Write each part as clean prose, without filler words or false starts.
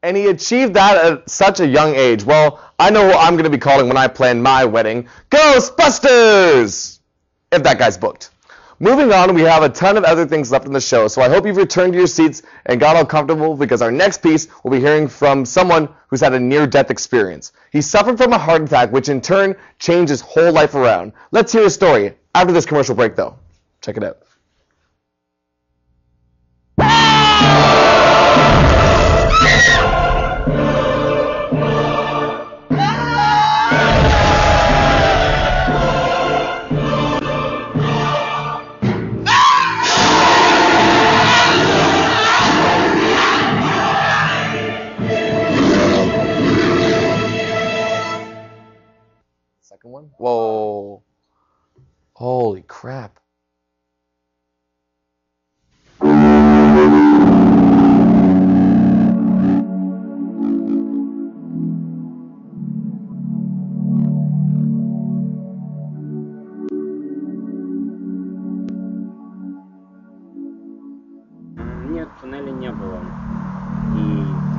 And he achieved that at such a young age. Well, I know who I'm going to be calling when I plan my wedding. Ghostbusters! If that guy's booked. Moving on, we have a ton of other things left in the show, so I hope you've returned to your seats and got all comfortable, because our next piece we'll be hearing from someone who's had a near-death experience. He suffered from a heart attack, which in turn changed his whole life around. Let's hear his story after this commercial break, though. Check it out. Second one? Whoa. Holy crap.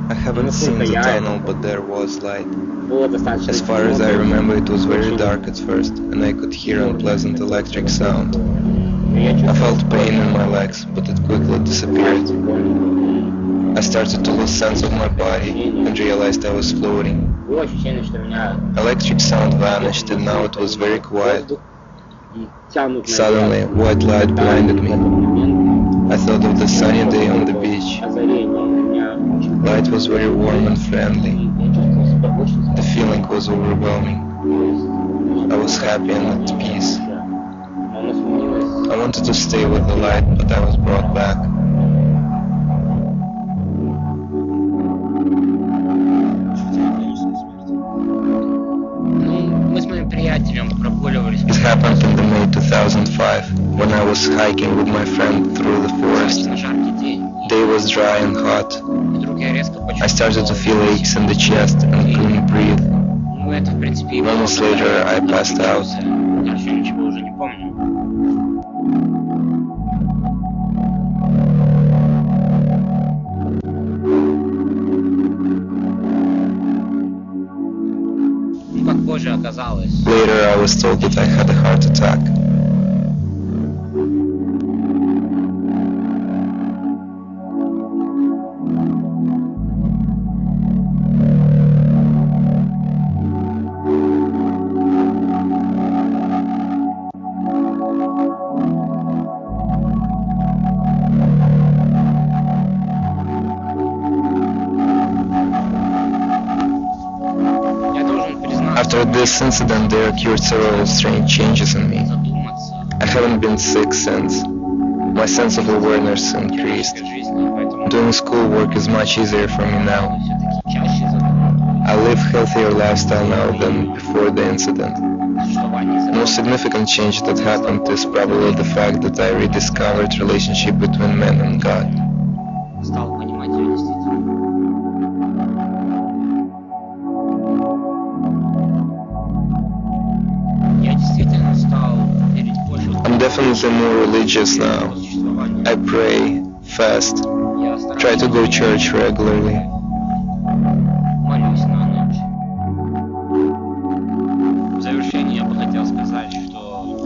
I haven't seen the tunnel, but there was light. As far as I remember, it was very dark at first, and I could hear unpleasant electric sound. I felt pain in my legs, but it quickly disappeared. I started to lose sense of my body and realized I was floating. Electric sound vanished, and now it was very quiet. Suddenly, white light blinded me. I thought of the sunny day on the beach. Light was very warm and friendly. The feeling was overwhelming. I was happy and at peace. I wanted to stay with the light, but I was brought back. It happened in the May 2005, when I was hiking with my friend through the forest. The day was dry and hot. I started to feel aches in the chest and couldn't breathe. Moments later, I passed out. Later, I was told that I had a heart attack. After this incident, there occurred several strange changes in me. I haven't been sick since. My sense of awareness increased. Doing schoolwork is much easier for me now. I live healthier lifestyle now than before the incident. The most significant change that happened is probably the fact that I rediscovered relationship between man and God. I'm definitely more religious now. I pray, fast, try to go to church regularly.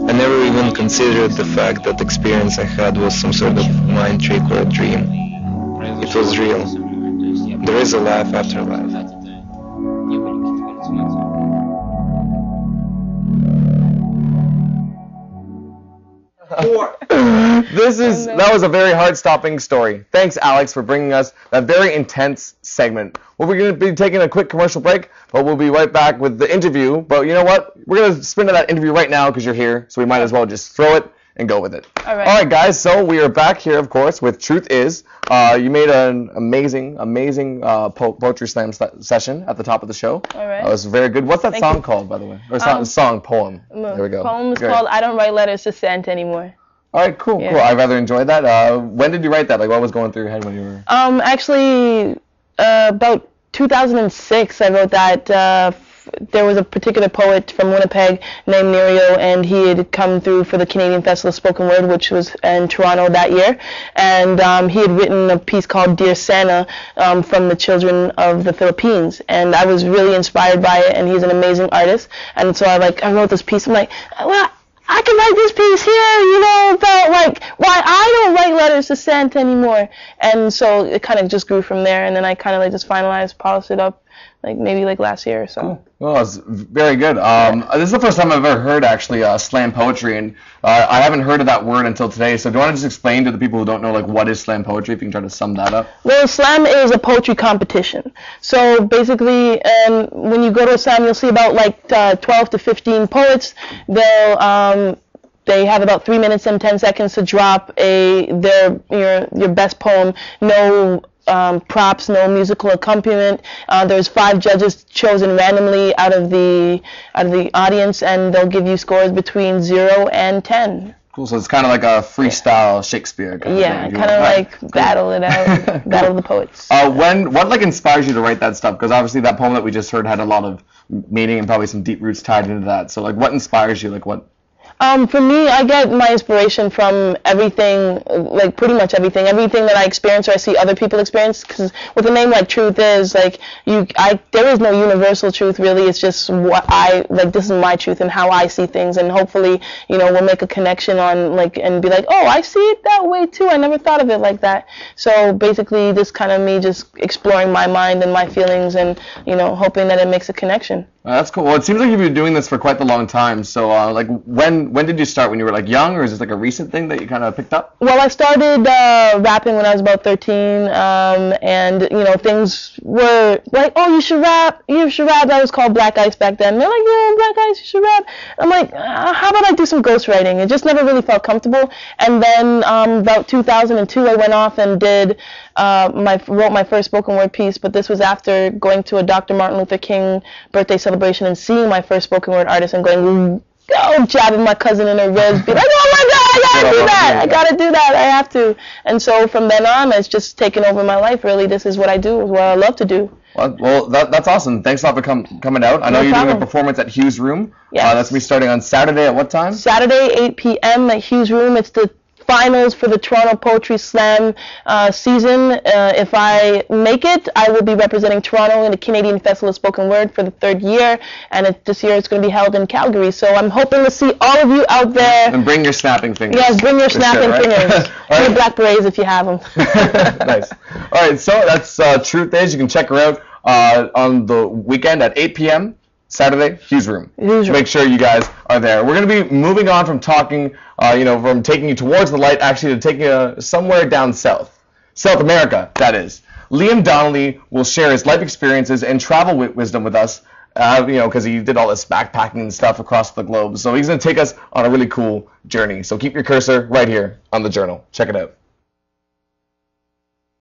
I never even considered the fact that experience I had was some sort of mind trick or a dream. It was real. There is a life after life. That was a very heart-stopping story. Thanks, Alex, for bringing us that very intense segment. Well, we're going to be taking a quick commercial break, but we'll be right back with the interview. But you know what? We're going to spin to that interview right now because you're here, so we might as well just throw it and go with it. All right, guys. So we are back here, of course, with Truth Is. You made an amazing poetry slam session at the top of the show. All right. It was very good. What's that song called, by the way? Or it's not a song, poem. There we go. Poem is called I Don't Write Letters to Santa Anymore. All right, cool. I rather enjoyed that. When did you write that? Like, what was going through your head when you were? Actually, about 2006, I wrote that there was a particular poet from Winnipeg named Nerio, and he had come through for the Canadian Festival of Spoken Word, which was in Toronto that year, and he had written a piece called Dear Santa from the children of the Philippines, and I was really inspired by it, and he's an amazing artist, and so I wrote this piece. I'm like, well, I can write this piece here, about like why I don't write letters to Santa anymore. And so it kind of just grew from there, and then I kind of like just finalized, polished it up, maybe last year or so. Cool. Well, it's very good. This is the first time I've ever heard actually slam poetry, and I haven't heard of that word until today. So do you want to just explain to the people who don't know what is slam poetry? If you can try to sum that up. Well, slam is a poetry competition. So basically, when you go to a slam, you'll see about 12 to 15 poets. They have about 3 minutes and 10 seconds to drop your best poem. No props, no musical accompaniment. There's 5 judges chosen randomly out of the audience, and they'll give you scores between 0 and 10. Cool. So it's kind of like a freestyle Shakespeare. Kind of battle it out, battle the poets. What inspires you to write that stuff? Because obviously that poem that we just heard had a lot of meaning and probably some deep roots tied into that. So what inspires you? What? For me, I get my inspiration from everything, pretty much everything that I experience or I see other people experience. Because with a name like Truth is, there is no universal truth really. It's just what this is my truth and how I see things, and hopefully, we'll make a connection on and be like, oh, I see it that way too. I never thought of it like that. So basically, this kind of me just exploring my mind and my feelings, and hoping that it makes a connection. That's cool. Well, it seems like you've been doing this for quite a long time. So, when did you start? When you were young, or is this a recent thing that you kind of picked up? Well, I started rapping when I was about 13, and things were like, oh, you should rap. That was called Black Ice back then. And they're like, yeah, Black Ice, you should rap. I'm like, how about I do some ghostwriting? It just never really felt comfortable. And then about 2002, I went off and did wrote my first spoken word piece, but this was after going to a Dr. Martin Luther King birthday celebration and seeing my first spoken word artist and going, jabbing my cousin in her ribs, be like, oh my God, I gotta do that, I have to. And so from then on, it's just taken over my life, really. This is what I do, what I love to do. Well, that's awesome. Thanks a lot for coming out. I know you're doing a performance at Hughes Room. Yes. That's going to be starting on Saturday at what time? Saturday, 8 p.m. at Hughes Room. It's the finals for the Toronto Poetry Slam season. If I make it, I will be representing Toronto in the Canadian Festival of Spoken Word for the 3rd year, and this year it's going to be held in Calgary. So I'm hoping to see all of you out there. And bring your snapping fingers. Yes, bring your snapping fingers. And your black berets if you have them. Nice. All right, so that's Truth Is. You can check her out on the weekend at 8 p.m. Saturday, Hughes Room. So make sure you guys are there. We're going to be moving on from talking, from taking you towards the light, actually to taking you somewhere down south. South America, that is. Liam Donnelly will share his life experiences and travel wisdom with us, because he did all this backpacking and stuff across the globe. So he's going to take us on a really cool journey. So keep your cursor right here on the journal. Check it out.